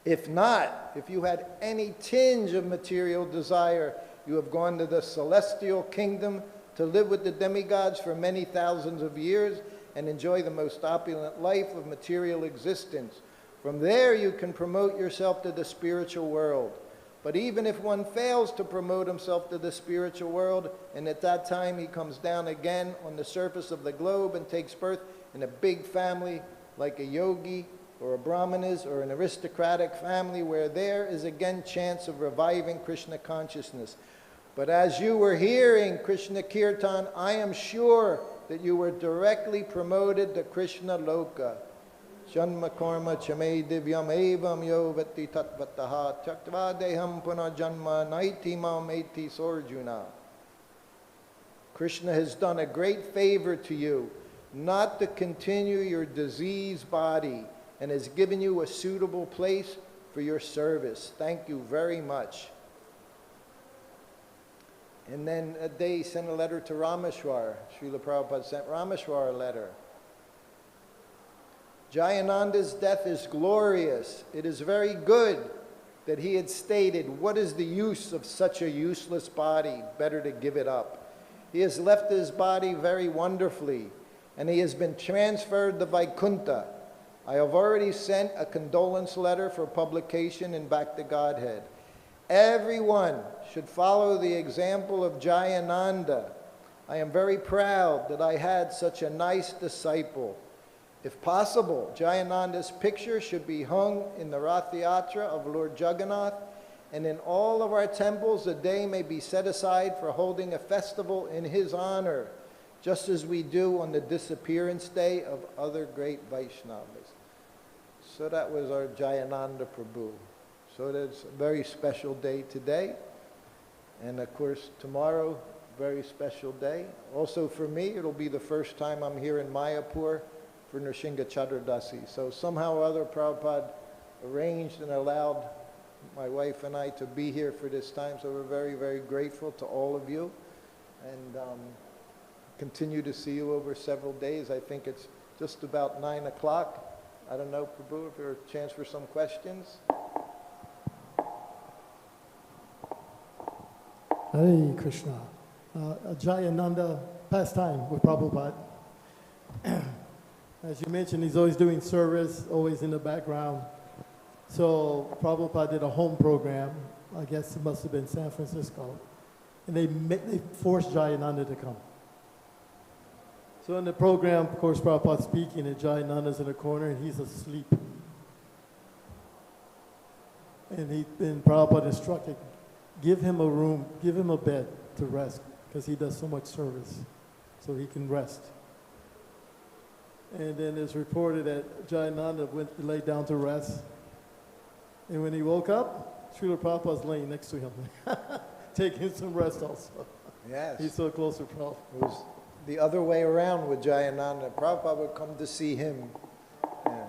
If not, if you had any tinge of material desire, you have gone to the celestial kingdom to live with the demigods for many thousands of years and enjoy the most opulent life of material existence. From there you can promote yourself to the spiritual world. But even if one fails to promote himself to the spiritual world, and at that time he comes down again on the surface of the globe and takes birth in a big family like a yogi or a brahmanas or an aristocratic family, where there is again chance of reviving Krishna consciousness. But as you were hearing Krishna Kirtan, I am sure that you were directly promoted to Krishna Loka. Janma karma chame divyam evam yo vati tatvataha chaktva deham puna janma naiti mam eti sorjuna. Krishna has done a great favor to you, not to continue your diseased body, and has given you a suitable place for your service. Thank you very much. And then they sent a letter to Rameshwar. Srila Prabhupada sent Rameshwar a letter. Jayananda's death is glorious. It is very good that he had stated, what is the use of such a useless body? Better to give it up. He has left his body very wonderfully, and he has been transferred to Vaikuntha. I have already sent a condolence letter for publication in Back to Godhead. Everyone should follow the example of Jayananda. I am very proud that I had such a nice disciple. If possible, Jayananda's picture should be hung in the Rath Yatra of Lord Jagannath, and in all of our temples a day may be set aside for holding a festival in his honor, just as we do on the disappearance day of other great Vaishnavas. So that was our Jayananda Prabhu. So that's a very special day today. And of course, tomorrow, very special day. Also for me, it'll be the first time I'm here in Mayapur for Nrsimha Chaturdashi. So somehow or other, Prabhupada arranged and allowed my wife and I to be here for this time. So we're very, very grateful to all of you. And continue to see you over several days. I think it's just about 9 o'clock. I don't know, Prabhu, if there's a chance for some questions. Hare Krishna. Jayananda pastime with Prabhupada. As you mentioned, he's always doing service, always in the background. So Prabhupada did a home program. I guess it must have been San Francisco. And they forced Jayananda to come. So in the program, of course, Prabhupada's speaking, and Jayananda's in the corner, and he's asleep. And Prabhupada instructed, give him a room, give him a bed to rest, because he does so much service, so he can rest. And then it's reported that Jayananda went to lay down to rest. And when he woke up, Srila Prabhupada's laying next to him, taking some rest also. Yes. He's so close to Prabhupada. It was the other way around with Jayananda. Prabhupada would come to see him. Yeah.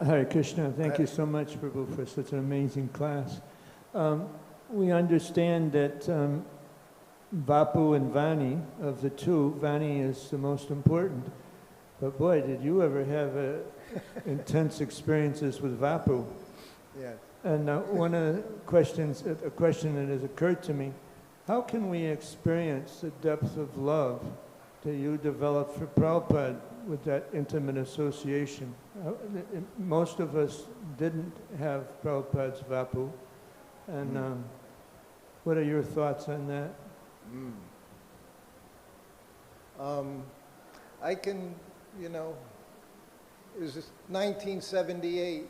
Hare Krishna. Thank you so much, Prabhu, for such an amazing class. We understand that Vapu and Vani, of the two, Vani is the most important. But boy, did you ever have intense experiences with Vapu. Yes. And one of the questions, a question that has occurred to me, how can we experience the depth of love that you developed for Prabhupada with that intimate association? Most of us didn't have Prabhupada's Vapu, and what are your thoughts on that? I can, it was 1978.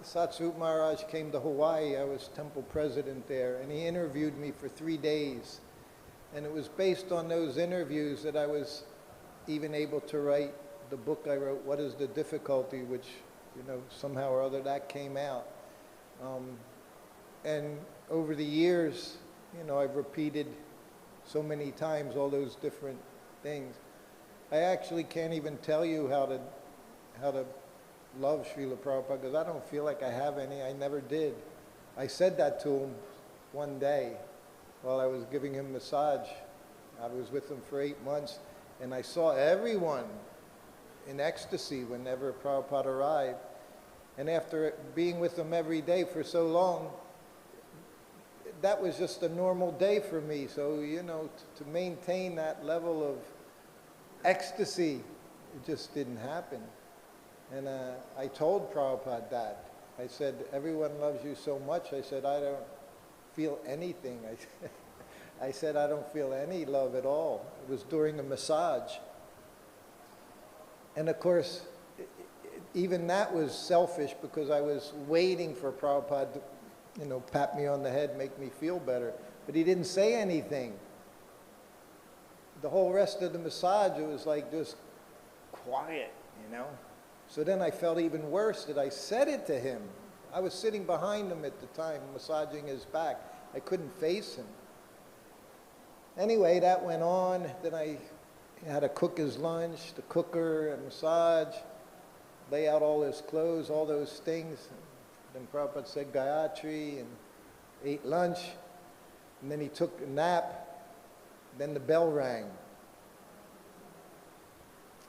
Satsvarup Maharaj came to Hawaii. I was temple president there, and he interviewed me for 3 days. And it was based on those interviews that I was even able to write the book I wrote, What is the Difficulty, which, somehow or other that came out. And over the years, I've repeated so many times all those different things. I actually can't even tell you how to love Srila Prabhupada, because I don't feel like I have any. I never did. I said that to him one day while I was giving him massage. I was with him for 8 months, and I saw everyone in ecstasy whenever Prabhupada arrived. And after being with him every day for so long, that was just a normal day for me. So, to maintain that level of ecstasy, it just didn't happen. And I told Prabhupada that. I said, everyone loves you so much. I said, I don't feel anything. I said, I don't feel any love at all. It was during a massage. And of course, even that was selfish, because I was waiting for Prabhupada to, pat me on the head, make me feel better. But he didn't say anything. The whole rest of the massage, it was like just quiet, So then I felt even worse that I said it to him. I was sitting behind him at the time, massaging his back. I couldn't face him. Anyway, that went on. Then I had to cook his lunch, the cooker, a massage, lay out all his clothes, all those things. Then Prabhupada said Gayatri and ate lunch. And then he took a nap. Then the bell rang.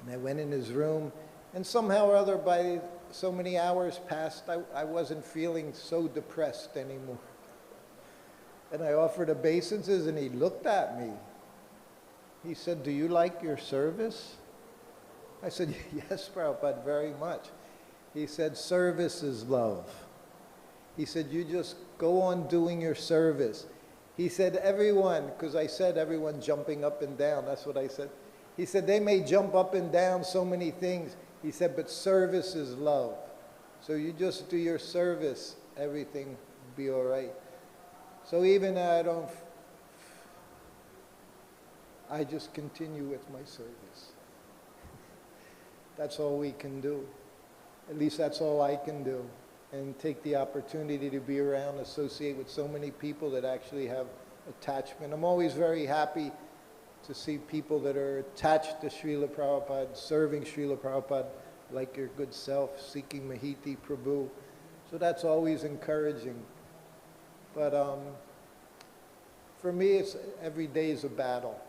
And I went in his room. And somehow or other, by so many hours passed, I wasn't feeling so depressed anymore. And I offered obeisances, and he looked at me. He said, do you like your service? I said, yes, Prabhupada, very much. He said, service is love. He said, you just go on doing your service. He said, everyone, because I said everyone jumping up and down, that's what I said. He said, they may jump up and down so many things. He said, but service is love. So you just do your service, everything will be all right. So even I just continue with my service. That's all we can do. At least that's all I can do. And take the opportunity to be around, associate with so many people that actually have attachment. I'm always very happy to see people that are attached to Srila Prabhupada, serving Srila Prabhupada, like your good self, seeking Mahiti Prabhu. So that's always encouraging. But for me, it's every day is a battle.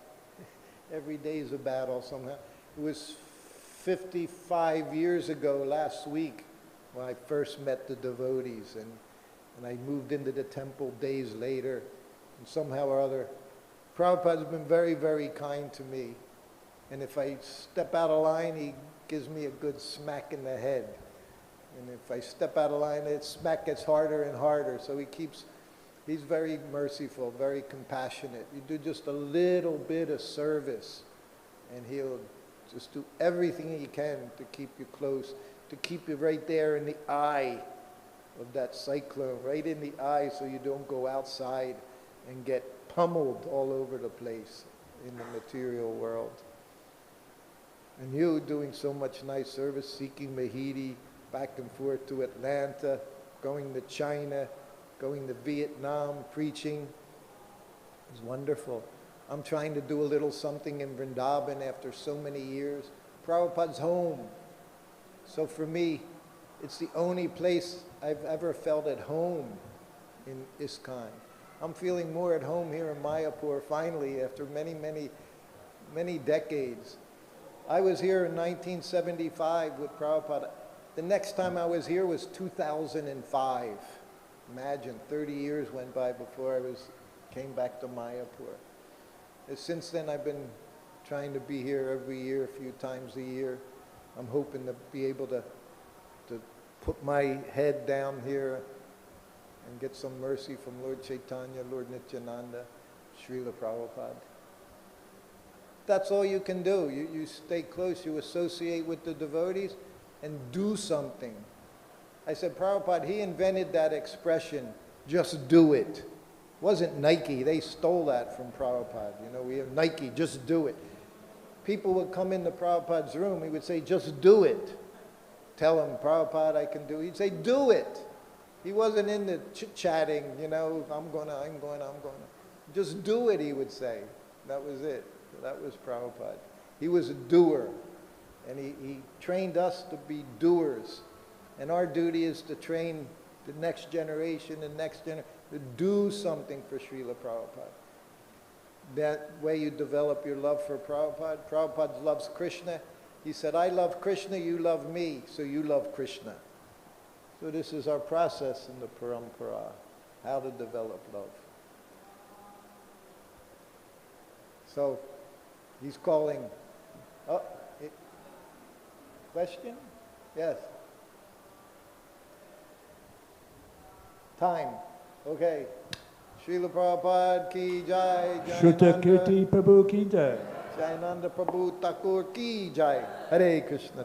Every day is a battle somehow. It was 55 years ago last week when I first met the devotees, and I moved into the temple days later, and somehow or other, Prabhupada's been very, very kind to me. And if I step out of line, he gives me a good smack in the head. And if I step out of line, that smack gets harder and harder. So he's very merciful, very compassionate. You do just a little bit of service, and he'll just do everything he can to keep you close, to keep you right there in the eye of that cyclone, right in the eye, so you don't go outside and get pummeled all over the place in the material world. And you doing so much nice service, seeking Mahiti, back and forth to Atlanta, going to China, going to Vietnam, preaching. It's wonderful. I'm trying to do a little something in Vrindavan after so many years. Prabhupada's home. So for me, it's the only place I've ever felt at home in ISKCON. I'm feeling more at home here in Mayapur, finally, after many, many, many decades. I was here in 1975 with Prabhupada. The next time I was here was 2005. Imagine, 30 years went by before I was came back to Mayapur. And since then, I've been trying to be here every year, a few times a year. I'm hoping to be able to put my head down here and get some mercy from Lord Chaitanya, Lord Nityananda, Srila Prabhupada. That's all you can do. You stay close, you associate with the devotees, and do something. I said, Prabhupada, he invented that expression, just do it. It wasn't Nike. They stole that from Prabhupada. You know, we have Nike, just do it. People would come into Prabhupada's room, he would say, just do it. Tell him, Prabhupada, I can do it. He'd say, do it. He wasn't into chit-chatting, you know, I'm gonna. Just do it, he would say. That was it. That was Prabhupada. He was a doer. And he trained us to be doers. And our duty is to train the next generation to do something for Srila Prabhupada. That way you develop your love for Prabhupada. Prabhupada loves Krishna. He said, I love Krishna, you love me, so you love Krishna. So this is our process in the Parampara, how to develop love. So he's calling. Oh, question? Yes. Time. Okay. Srila Prabhupada ki jai. Srutakirti Prabhu ki jai. Gayananda Prabhu Thakur ki jai. Hare Krishna.